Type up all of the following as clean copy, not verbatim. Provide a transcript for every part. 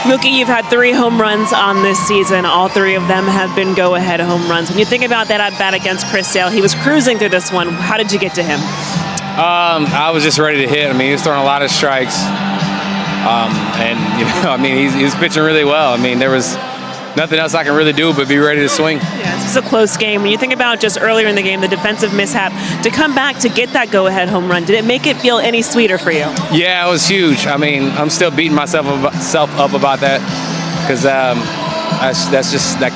Mookie, you've had 3 home runs on this season. All 3 of them have been go-ahead home runs. When you think about that at-bat against Chris Sale, he was cruising through this one. How did you get to him? I was just ready to hit. I mean, he was throwing a lot of strikes. And, you know, I mean, he's pitching really well. I mean, there was nothing else I can really do but be ready to swing. Yeah, this was a close game. When you think about just earlier in the game, the defensive mishap, to come back to get that go-ahead home run, did it make it feel any sweeter for you? Yeah, it was huge. I mean, I'm still beating myself up about that because that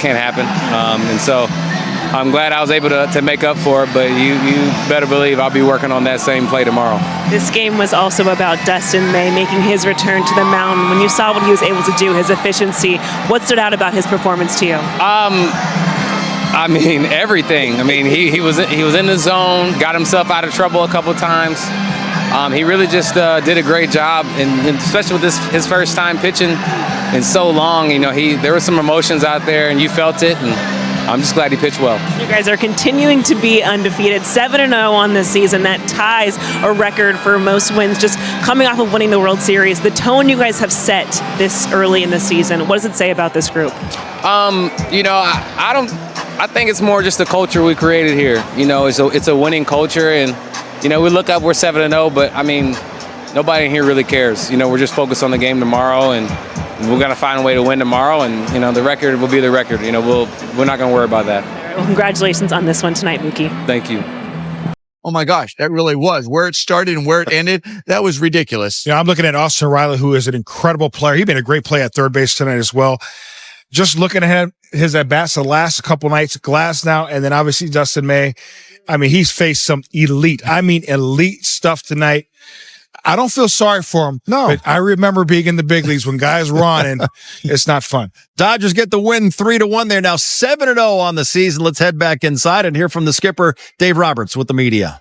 can't happen. And so I'm glad I was able to make up for it, but you better believe I'll be working on that same play tomorrow. This game was also about Dustin May making his return to the mound. When you saw what he was able to do, his efficiency, what stood out about his performance to you? I mean, everything. I mean, he was in the zone, got himself out of trouble a couple times. He really just did a great job, and especially with his first time pitching in so long. You know, there were some emotions out there, and you felt it. And I'm just glad he pitched well. You guys are continuing to be undefeated, 7-0 on this season. That ties a record for most wins, just coming off of winning the World Series. The tone you guys have set this early in the season, what does it say about this group? You know, I think it's more just the culture we created here. You know, it's a winning culture, and you know, we look up, we're 7-0, but I mean, nobody in here really cares. You know, we're just focused on the game tomorrow, and we're going to find a way to win tomorrow, and, you know, the record will be the record. You know, we're not going to worry about that. Well, congratulations on this one tonight, Mookie. Thank you. Oh, my gosh, that really was. Where it started and where it ended, that was ridiculous. Yeah, I'm looking at Austin Riley, who is an incredible player. He made a great play at third base tonight as well. Just looking at his at-bats the last couple nights, Glass now, and then obviously Dustin May. I mean, he's faced some elite stuff tonight. I don't feel sorry for him. No. But I remember being in the big leagues when guys were on, and it's not fun. Dodgers get the win 3-1 there. Now 7-0 on the season. Let's head back inside and hear from the skipper, Dave Roberts, with the media.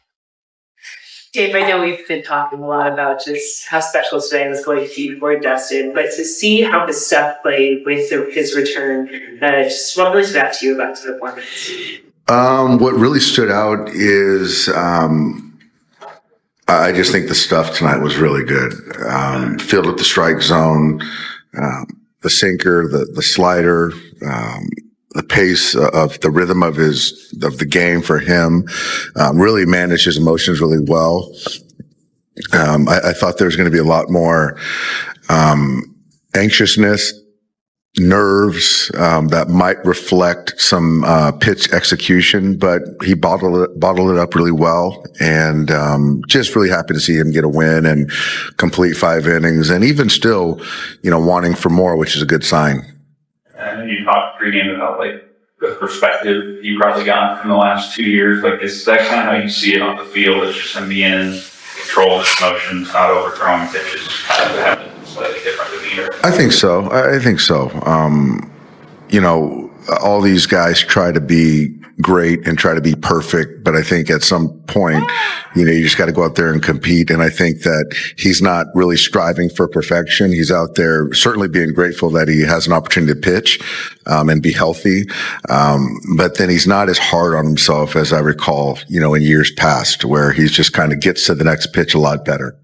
Dave, I know we've been talking a lot about just how special today was going to be for Dustin, but to see how his stuff played with his return, just what really stood out to you about the performance? What really stood out is I just think the stuff tonight was really good. Fielded the strike zone, the sinker, the slider, the pace of the rhythm of the game for him, really managed his emotions really well. I thought there was going to be a lot more, anxiousness, nerves, that might reflect some, pitch execution, but he bottled it up really well. And, just really happy to see him get a win and complete 5 innings, and even still, you know, wanting for more, which is a good sign. And you talked pregame about like the perspective you probably got from the last 2 years. Like, is that kind of how you see it on the field? It's just him being in control of his motions, not overthrowing pitches, kind of having a slightly different demeanor? I think so. You know, all these guys try to be great and try to be perfect, but I think at some point, you know, you just got to go out there and compete. And I think that he's not really striving for perfection. He's out there certainly being grateful that he has an opportunity to pitch, and be healthy. But then he's not as hard on himself as I recall, you know, in years past, where he's just kind of gets to the next pitch a lot better.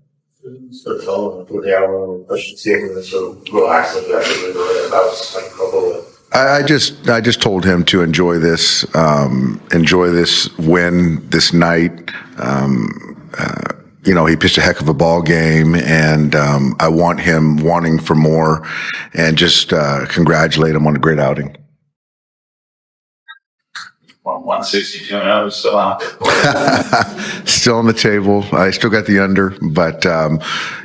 I just told him to enjoy this win this night. You know, he pitched a heck of a ball game, and I want him wanting for more, and just congratulate him on a great outing. Well, 162-0 is still out there. Still on the table. I still got the under, but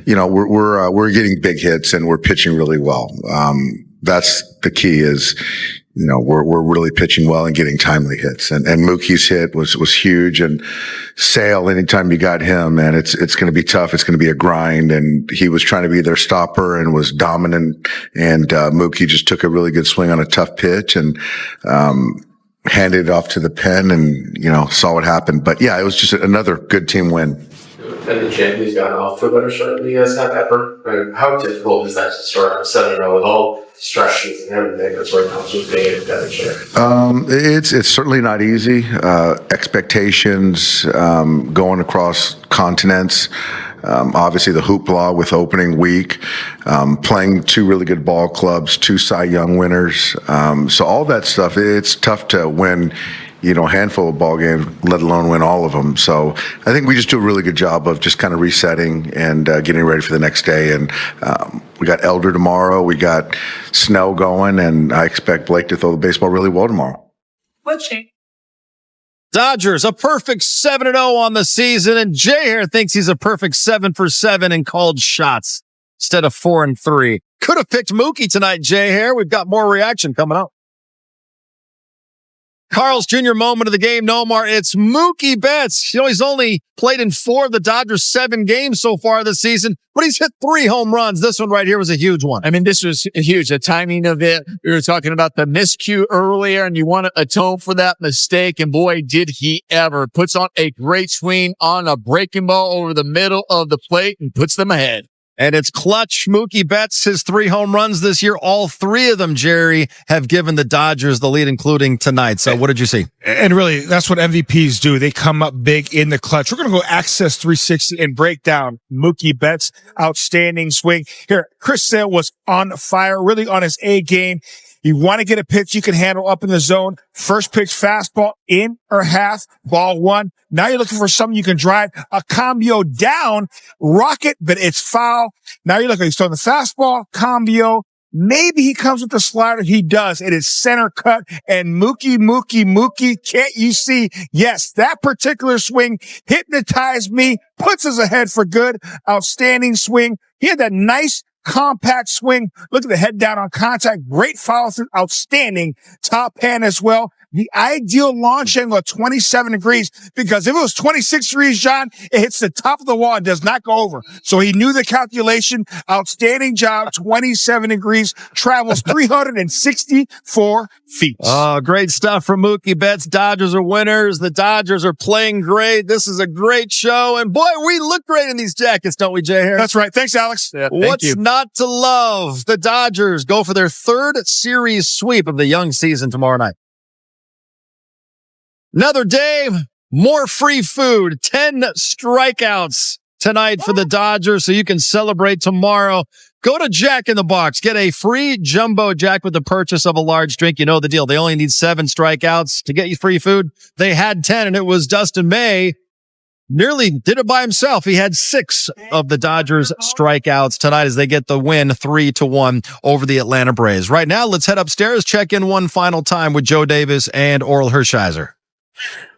you know, we're getting big hits and we're pitching really well. That's the key is, you know, we're really pitching well and getting timely hits. And Mookie's hit was huge. And Sale, anytime you got him, man, it's going to be tough. It's going to be a grind. And he was trying to be their stopper and was dominant. And Mookie just took a really good swing on a tough pitch and handed it off to the pen, and, you know, saw what happened. But yeah, it was just another good team win. And the champions got off to a better start than you guys have ever. How difficult is that to start on 7-0 with all stresses and everything that's where it comes with being a better chair? It's certainly not easy. Expectations, going across continents, Obviously the hoopla with opening week, playing 2 really good ball clubs, 2 Cy Young winners. So all that stuff, it's tough to win, a handful of ball games, let alone win all of them. So I think we just do a really good job of just kind of resetting and getting ready for the next day. And we got Elder tomorrow. We got Snell going, and I expect Blake to throw the baseball really well tomorrow. Dodgers, a perfect 7-0 on the season, and Jay here thinks he's a perfect 7 for 7 in called shots instead of 4 and 3. Could have picked Mookie tonight, Jay here. We've got more reaction coming up. Carl's Jr. moment of the game, Nomar. It's Mookie Betts. He's only played in 4 of the Dodgers' 7 games so far this season, but he's hit 3 home runs. This one right here was a huge one. I mean, this was huge. The timing of it. We were talking about the miscue earlier, and you want to atone for that mistake. And boy, did he ever. Puts on a great swing on a breaking ball over the middle of the plate and puts them ahead. And it's clutch. Mookie Betts, his 3 home runs this year. All 3 of them, Jerry, have given the Dodgers the lead, including tonight. So what did you see? And really, that's what MVPs do. They come up big in the clutch. We're going to go Access 360 and break down Mookie Betts' outstanding swing. Here, Chris Sale was on fire, really on his A game. You want to get a pitch you can handle up in the zone. First pitch fastball in or half, ball 1. Now you're looking for something you can drive a cambio down, rocket, but it's foul. Now you're looking, he's throwing the fastball, cambio. Maybe he comes with the slider. He does. It is center cut. And Mookie, can't you see? Yes, that particular swing hypnotized me, puts us ahead for good. Outstanding swing. He had that nice compact swing. Look at the head down on contact. Great follow through. Outstanding top hand as well. The ideal launch angle at 27 degrees, because if it was 26 degrees, John, it hits the top of the wall and does not go over. So he knew the calculation. Outstanding job. 27 degrees, travels 364 feet. Oh, great stuff from Mookie Betts. Dodgers are winners. The Dodgers are playing great. This is a great show. And boy, we look great in these jackets, don't we, Jay Harris? That's right. Thanks, Alex. Yeah, What's not to love? The Dodgers go for their 3rd series sweep of the young season tomorrow night. Another day, more free food, 10 strikeouts tonight for the Dodgers, so you can celebrate tomorrow. Go to Jack in the Box. Get a free Jumbo Jack with the purchase of a large drink. You know the deal. They only need 7 strikeouts to get you free food. They had 10, and it was Dustin May. Nearly did it by himself. He had 6 of the Dodgers strikeouts tonight as they get the win 3-1 over the Atlanta Braves. Right now, let's head upstairs, check in one final time with Joe Davis and Oral Hershiser.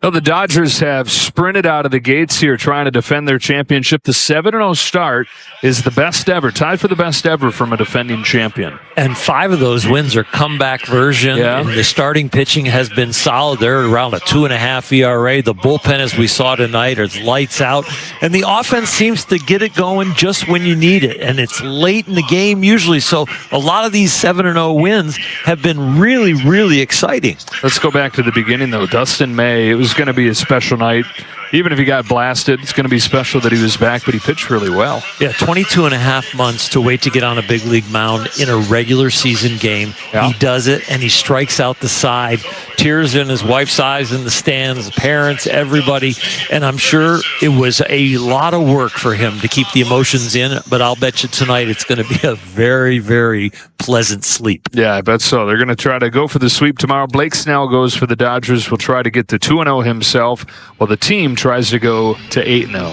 Well, the Dodgers have sprinted out of the gates here trying to defend their championship. The 7-0 start is the best ever, tied for the best ever from a defending champion. And 5 of those wins are comeback version. Yeah. And the starting pitching has been solid. They're around a 2.5 ERA. The bullpen, as we saw tonight, is lights out. And the offense seems to get it going just when you need it. And it's late in the game usually. So a lot of these 7-0 wins have been really, really exciting. Let's go back to the beginning, though. Dustin May, it was going to be a special night. Even if he got blasted, it's going to be special that he was back, but he pitched really well. Yeah, 22.5 months to wait to get on a big league mound in a regular season game. Yeah. He does it, and he strikes out the side. Tears in his wife's eyes in the stands, parents, everybody. And I'm sure it was a lot of work for him to keep the emotions in, but I'll bet you tonight it's going to be a very, very pleasant sleep. Yeah, I bet so. They're going to try to go for the sweep tomorrow. Blake Snell goes for the Dodgers. Will try to get to 2-0 himself, while the team tries to go to 8-0.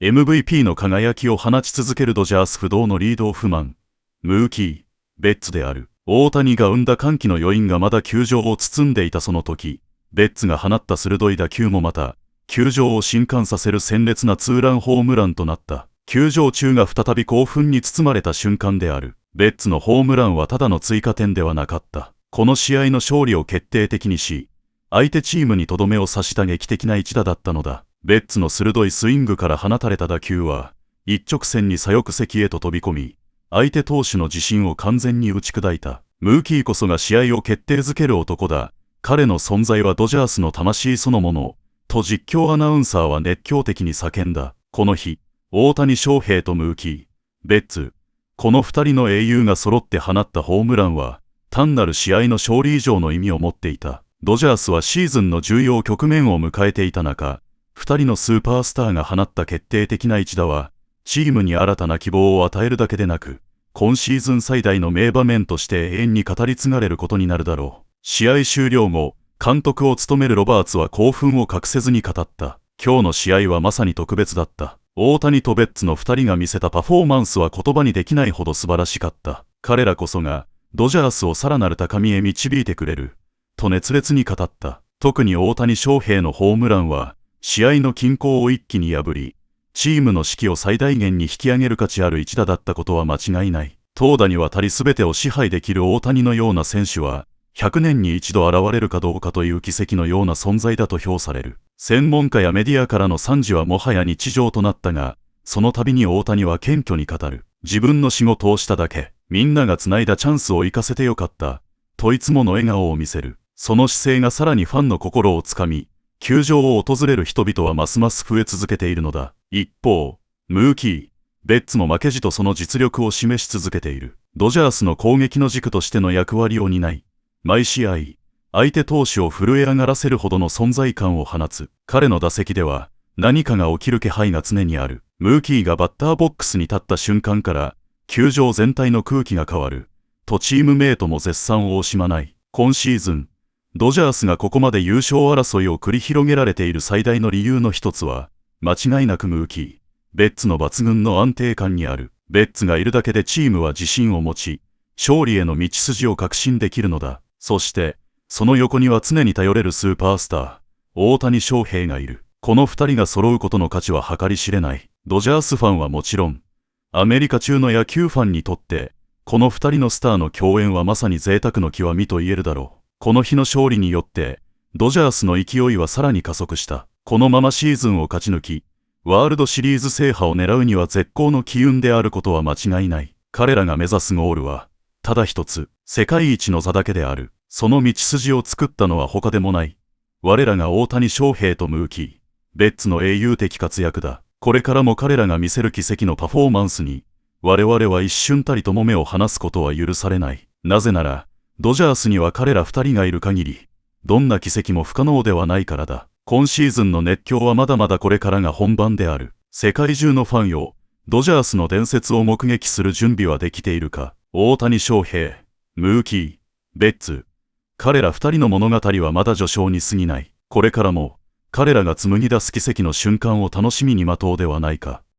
MVP の輝きを放ち続けるドジャース不動のリードオフマン、ムーキー、ベッツである。大谷が生んだ歓喜の余韻がまだ球場を包んでいたその時、ベッツが放った鋭い打球もまた、球場を震撼させる鮮烈なツーランホームランとなった。球場中が再び興奮に包まれた瞬間である。ベッツのホームランはただの追加点ではなかった。この試合の勝利を決定的にし、相手チームにとどめを刺した劇的な一打だったのだ。ベッツの鋭いスイングから放たれた打球は、一直線に左翼席へと飛び込み、相手投手の自信を完全に打ち砕いた。ムーキーこそが試合を決定づける男だ。彼の存在はドジャースの魂そのもの。と実況アナウンサーは熱狂的に叫んだ。この日、大谷翔平とムーキー、ベッツ、この二人の英雄が揃って放ったホームランは、単なる試合の勝利以上の意味を持っていた。ドジャースはシーズンの重要局面を迎えていた中、二人のスーパースターが放った決定的な一打は、チームに新たな希望を与えるだけでなく、今シーズン最大の名場面として永遠に語り継がれることになるだろう。試合終了後、監督を務めるロバーツは興奮を隠せずに語った。今日の試合はまさに特別だった。大谷とベッツの二人が見せたパフォーマンスは言葉にできないほど素晴らしかった。彼らこそが、ドジャースをさらなる高みへ導いてくれる。と熱烈に語った。特に大谷翔平のホームランは、試合の均衡を一気に破り、チームの士気を最大限に引き上げる価値ある一打だったことは間違いない。投打にわたり全てを支配できる大谷のような選手は、100年に一度現れるかどうかという奇跡のような存在だと評される。専門家やメディアからの賛辞はもはや日常となったが、その度に大谷は謙虚に語る。自分の仕事をしただけ、みんなが繋いだチャンスを生かせてよかった、といつもの笑顔を見せる。その姿勢がさらにファンの心をつかみ、球場を訪れる人々はますます増え続けているのだ。一方、ムーキー、ベッツも負けじとその実力を示し続けている。ドジャースの攻撃の軸としての役割を担い、毎試合、相手投手を震え上がらせるほどの存在感を放つ。彼の打席では、何かが起きる気配が常にある。ムーキーがバッターボックスに立った瞬間から、球場全体の空気が変わる。とチームメイトも絶賛を惜しまない。今シーズン、ドジャースがここまで優勝争いを繰り広げられている最大の理由の一つは、間違いなくムーキー、ベッツの抜群の安定感にある。ベッツがいるだけでチームは自信を持ち、勝利への道筋を確信できるのだ。そして、その横には常に頼れるスーパースター、大谷翔平がいる。この二人が揃うことの価値は計り知れない。ドジャースファンはもちろん、アメリカ中の野球ファンにとって、この二人のスターの共演はまさに贅沢の極みと言えるだろう。この日の勝利によって、ドジャースの勢いはさらに加速した。このままシーズンを勝ち抜き、ワールドシリーズ制覇を狙うには絶好の機運であることは間違いない。彼らが目指すゴールは、ただ一つ、世界一の座だけである。その道筋を作ったのは他でもない。我らが大谷翔平とムーキー、ベッツの英雄的活躍だ。これからも彼らが見せる奇跡のパフォーマンスに、我々は一瞬たりとも目を離すことは許されない。なぜなら、ドジャースには彼ら二人がいる限り、どんな奇跡も不可能ではないからだ。今シーズンの熱狂はまだまだこれからが本番である。世界中のファンよ、ドジャースの伝説を目撃する準備はできているか。大谷翔平、ムーキー、ベッツ。彼ら二人の物語はまだ序章に過ぎない。これからも、彼らが紡ぎ出す奇跡の瞬間を楽しみに待とうではないか。